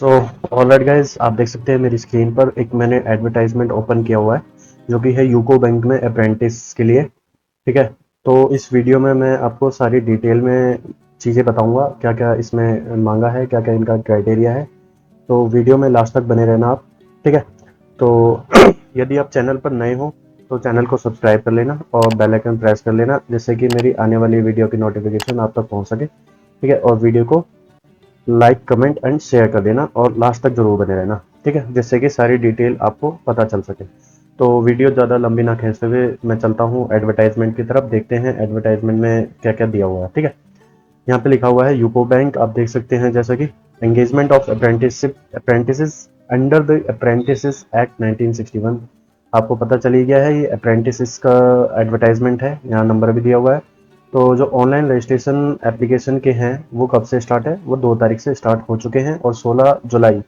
So alright guys, आप देख सकते हैं मेरी स्क्रीन पर एक मैंने एडवर्टाइजमेंट ओपन किया हुआ है जो कि है यूको बैंक में अप्रेंटिस के लिए। ठीक है, तो इस वीडियो में मैं आपको सारी डिटेल में चीज़ें बताऊंगा, क्या क्या इसमें मांगा है, क्या क्या इनका क्राइटेरिया है। तो वीडियो में लास्ट तक बने रहना आप। ठीक है, तो यदि आप चैनल पर नए हो तो चैनल को सब्सक्राइब कर लेना और बेल आइकन प्रेस कर लेना, जिससे कि मेरी आने वाली वीडियो की नोटिफिकेशन आप तक पहुंच सके। ठीक है, और वीडियो को लाइक कमेंट एंड शेयर कर देना और लास्ट तक जरूर बने रहना। ठीक है, जिससे कि सारी डिटेल आपको पता चल सके। तो वीडियो ज़्यादा लंबी ना खींचते हुए मैं चलता हूँ एडवर्टाइजमेंट की तरफ। देखते हैं एडवर्टाइजमेंट में क्या क्या दिया हुआ है। ठीक है, यहाँ पे लिखा हुआ है यूको बैंक, आप देख सकते हैं जैसा कि engagement of apprentices under the apprentices act 1961। आपको पता चली गया है, ये अप्रेंटिसेस का एडवर्टाइजमेंट है। यहाँ नंबर भी दिया हुआ है। तो जो ऑनलाइन रजिस्ट्रेशन एप्लीकेशन के हैं वो कब से स्टार्ट है, वो 2 तारीख से स्टार्ट हो चुके हैं और 16 जुलाई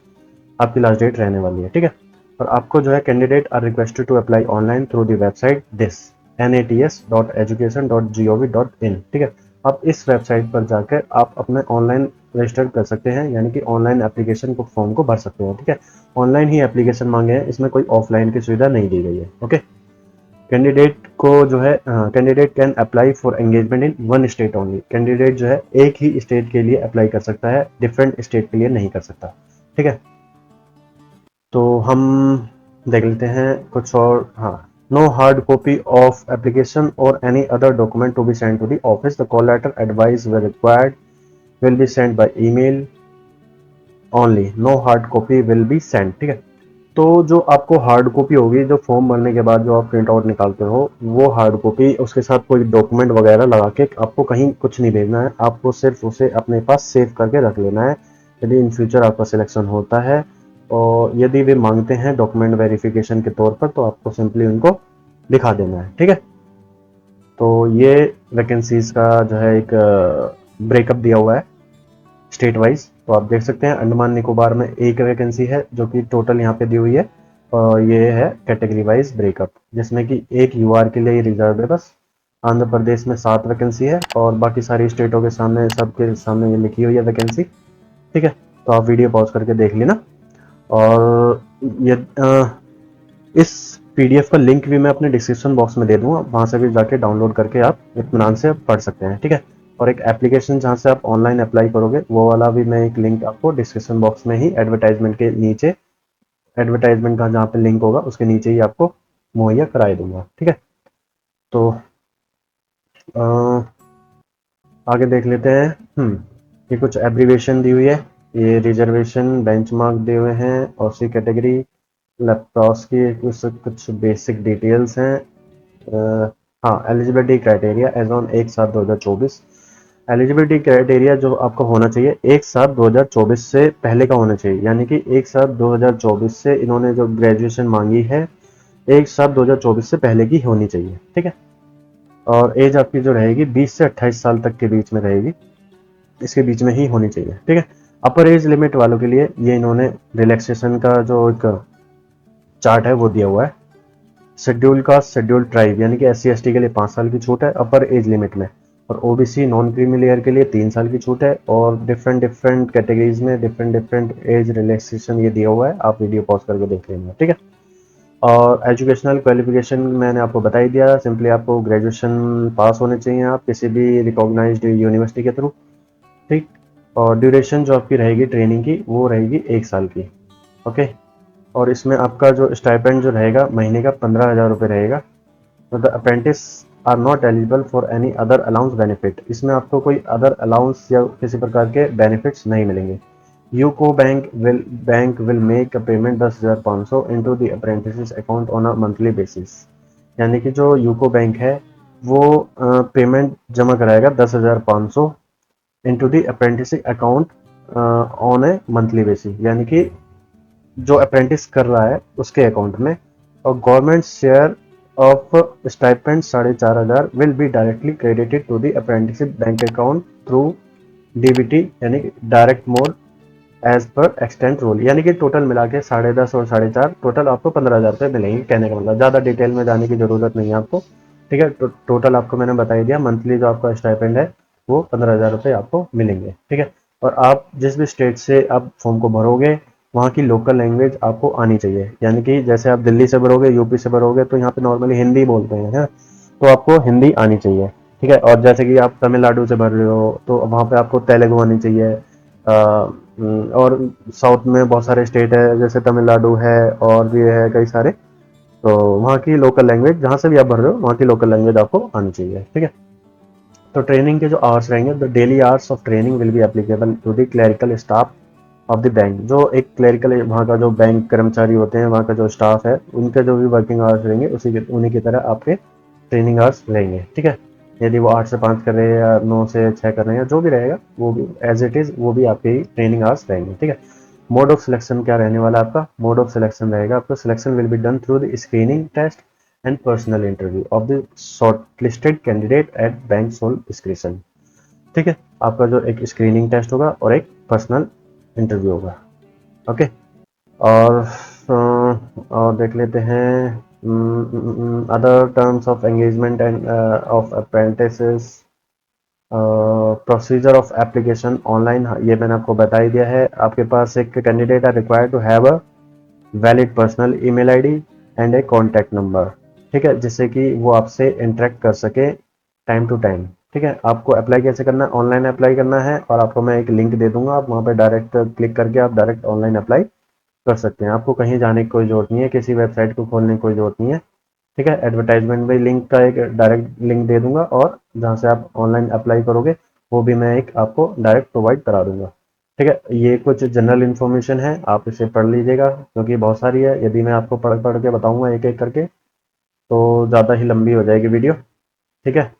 आपकी लास्ट डेट रहने वाली है। ठीक है, और आपको जो है candidate are requested to apply online through the website this nats.education.gov.in। ठीक है, आप इस वेबसाइट पर जाकर आप अपने ऑनलाइन रजिस्टर कर सकते हैं, यानी कि ऑनलाइन एप्लीकेशन को फॉर्म को भर सकते हैं। ठीक है, ऑनलाइन ही एप्लीकेशन मांगे हैं, इसमें कोई ऑफलाइन की सुविधा नहीं दी गई है। ओके, कैंडिडेट को जो है candidate can apply for engagement in one state only. Candidate जो है एक ही स्टेट के लिए अप्लाई कर सकता है, डिफरेंट स्टेट के लिए नहीं कर सकता। ठीक है, तो हम देख लेते हैं कुछ और। हाँ, no hard copy of application और any other document to be send to the office. The call letter advice we required will be send by email only, no hard copy will be send. ठीक है, तो जो आपको hard copy होगी, जो form भरने के बाद जो आप प्रिंट आउट निकालते हो, वो हार्ड कॉपी, उसके साथ कोई डॉक्यूमेंट वगैरह लगा के आपको कहीं कुछ नहीं भेजना है। आपको सिर्फ उसे अपने पास सेव करके रख लेना है। यदि इन फ्यूचर आपका सिलेक्शन होता है और यदि वे मांगते हैं डॉक्यूमेंट वेरिफिकेशन के तौर पर, तो आपको सिंपली उनको दिखा देना है। ठीक है, तो ये वैकेंसीज का जो है एक ब्रेकअप दिया हुआ है स्टेट वाइज। तो आप देख सकते हैं अंडमान निकोबार में एक वैकेंसी है जो कि टोटल यहाँ पे दी हुई है, और ये है कैटेगरी वाइज ब्रेकअप, जिसमें कि एक यूआर के लिए रिजर्व है बस। आंध्र प्रदेश में 7 वैकेंसी है और बाकी सारी स्टेटों के सामने, सबके सामने ये लिखी हुई है वैकेंसी। ठीक है, तो आप वीडियो पॉज करके देख लेना। और ये इस पीडीएफ का लिंक भी मैं अपने डिस्क्रिप्शन बॉक्स में दे दूंगा, वहां से भी जाके डाउनलोड करके आप इत्मीनान से पढ़ सकते हैं। ठीक है, और एक एप्लीकेशन जहां से आप ऑनलाइन अप्लाई करोगे, वो वाला भी मैं एक लिंक आपको डिस्क्रिप्शन बॉक्स में ही एडवर्टाइजमेंट के नीचे, एडवर्टाइजमेंट का जहाँ पे लिंक होगा उसके नीचे ही आपको मुहैया कराए दूंगा। ठीक है, तो आगे देख लेते हैं। ये कुछ एब्रीवेशन दी हुई है। ये रिजर्वेशन बेंचमार्क दिए हुए हैं और सी कैटेगरी लैपटॉप्स की कुछ बेसिक डिटेल्स हैं। हाँ, eligibility criteria age on 1/7/2024। Eligibility criteria जो आपका होना चाहिए 1/7/2024 से पहले का होना चाहिए, यानी कि 1/7/2024 से इन्होंने जो ग्रेजुएशन मांगी है 1/7/2024 से पहले की होनी चाहिए। ठीक है, और एज आपकी जो रहेगी 20 से 28 साल तक के बीच में रहेगी, इसके बीच में ही होनी चाहिए। ठीक है, अपर एज लिमिट वालों के लिए ये इन्होंने रिलैक्सेशन का जो एक चार्ट है वो दिया हुआ है। शेड्यूल कास्ट, शेड्यूल ट्राइब यानी कि SC ST के लिए 5 साल की छूट है अपर एज लिमिट में, और OBC नॉन क्रीमी लेयर के लिए 3 साल की छूट है, और डिफरेंट डिफरेंट कैटेगरीज में डिफरेंट डिफरेंट एज रिलैक्सेशन ये दिया हुआ है। आप वीडियो पॉज करके देख लेंगे। ठीक है, और एजुकेशनल क्वालिफिकेशन मैंने आपको बता ही दिया, सिंपली आपको ग्रेजुएशन पास होने चाहिए आप किसी भी रिकॉग्नाइज्ड यूनिवर्सिटी के थ्रू। ठीक, और ड्यूरेशन जो आपकी रहेगी ट्रेनिंग की वो रहेगी 1 साल की। ओके, और इसमें आपका जो स्टाइपेंड जो रहेगा महीने का 15,000 रुपये रहेगा। तो the apprentice are not eligible for any other allowance benefit. इसमें आपको कोई अदर अलाउंस या किसी प्रकार के बेनिफिट्स नहीं मिलेंगे। UCO bank will make a payment 10,500 into the apprentice account on a monthly basis. यानी कि जो यूको बैंक है वो पेमेंट जमा कराएगा 10,500 into the apprentice account on A monthly basis, यानी कि जो अप्रेंटिस कर रहा है उसके अकाउंट में। और government share of stipend 4,500 will be directly credited to the apprenticeship bank account through DBT, यानी कि direct mode as per extent rule. यानी कि टोटल मिला के 10,500 और 4,500 टोटल आपको 15,000 रुपये मिलेंगे। कहने का मतलब ज़्यादा डिटेल में जाने की जरूरत नहीं है आपको। ठीक है, टोटल आपको मैंने बता ही दिया, मंथली जो आपका स्टाइपेंड है वो 15,000 रुपये आपको मिलेंगे। ठीक है, और आप जिस भी स्टेट से आप फॉर्म को भरोगे वहाँ की लोकल लैंग्वेज आपको आनी चाहिए, यानी कि जैसे आप दिल्ली से भरोगे, यूपी से भरोगे, तो यहाँ पे नॉर्मली हिंदी बोलते हैं, है, तो आपको हिंदी आनी चाहिए, ठीक है। और जैसे कि आप तमिलनाडु से भर रहे हो तो वहाँ पे आपको तेलुगु आनी चाहिए। और साउथ में बहुत सारे स्टेट है, जैसे तमिलनाडु है और भी है कई सारे, तो वहाँ की लोकल लैंग्वेज जहाँ से भी आप भर रहे हो वहाँ की लोकल लैंग्वेज आपको आनी चाहिए, ठीक है। तो ट्रेनिंग के जो आवर्स रहेंगे, the daily hours of training will be applicable to the clerical staff of the bank. जो एक क्लरिकल वहाँ का जो बैंक कर्मचारी होते हैं, वहाँ का जो स्टाफ है, उनके जो भी वर्किंग आवर्स रहेंगे उन्हीं की तरह आपके ट्रेनिंग आवर्स रहेंगे, ठीक है। यदि वो 8 से 5 कर रहे हैं या 9 से 6 कर रहे हैं, जो भी रहेगा वो भी एज इट इज वो भी आपके ट्रेनिंग आवर्स रहेंगे, ठीक है। मोड ऑफ सिलेक्शन क्या रहने वाला है आपका? मोड ऑफ सिलेक्शन रहेगा आपका, selection will be done through the screening test and personal interview of the shortlisted candidate at bank sole description, ठीक है। आपका जो एक स्क्रीनिंग टेस्ट होगा और एक पर्सनल इंटरव्यू होगा, ओके। और और देख लेते हैं other terms of engagement end of apprentices. Procedure of application online, ये मैंने आपको बता ही दिया है। आपके पास एक candidate are required to have a valid personal email ID and a contact number, ठीक है, जिससे कि वो आपसे इंटरेक्ट कर सके टाइम टू टाइम, ठीक है। आपको अप्लाई कैसे करना है? ऑनलाइन अप्लाई करना है, और आपको मैं एक लिंक दे दूंगा, आप वहाँ पे डायरेक्ट क्लिक करके आप डायरेक्ट ऑनलाइन अप्लाई कर सकते हैं। आपको कहीं जाने की कोई जरूरत नहीं है, किसी वेबसाइट को खोलने की कोई जरूरत नहीं है, ठीक है। एडवर्टाइजमेंट में लिंक का एक डायरेक्ट लिंक दे दूंगा, और जहाँ से आप ऑनलाइन अप्लाई करोगे वो भी मैं एक आपको डायरेक्ट प्रोवाइड करा दूंगा, ठीक है। ये कुछ जनरल इन्फॉर्मेशन है, आप इसे पढ़ लीजिएगा क्योंकि बहुत सारी है। यदि मैं आपको पढ़ पढ़ के बताऊंगा एक एक करके तो ज़्यादा ही लंबी हो जाएगी वीडियो, ठीक है।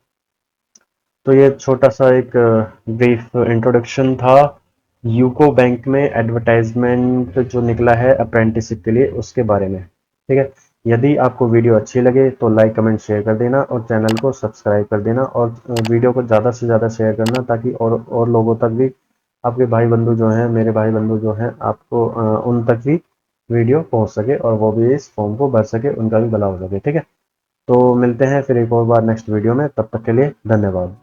तो ये छोटा सा एक ब्रीफ इंट्रोडक्शन था यूको बैंक में एडवर्टाइजमेंट जो निकला है अप्रेंटिसशिप के लिए उसके बारे में, ठीक है। यदि आपको वीडियो अच्छी लगे तो लाइक कमेंट शेयर कर देना और चैनल को सब्सक्राइब कर देना, और वीडियो को ज़्यादा से ज़्यादा शेयर करना ताकि और लोगों तक भी, आपके भाई बंधु जो हैं, मेरे भाई बंधु जो हैं, आपको उन तक भी वीडियो पहुंच सके और वो भी इस फॉर्म को भर सके, उनका भी भला हो सके, ठीक है। तो मिलते हैं फिर एक और बार नेक्स्ट वीडियो में, तब तक के लिए धन्यवाद।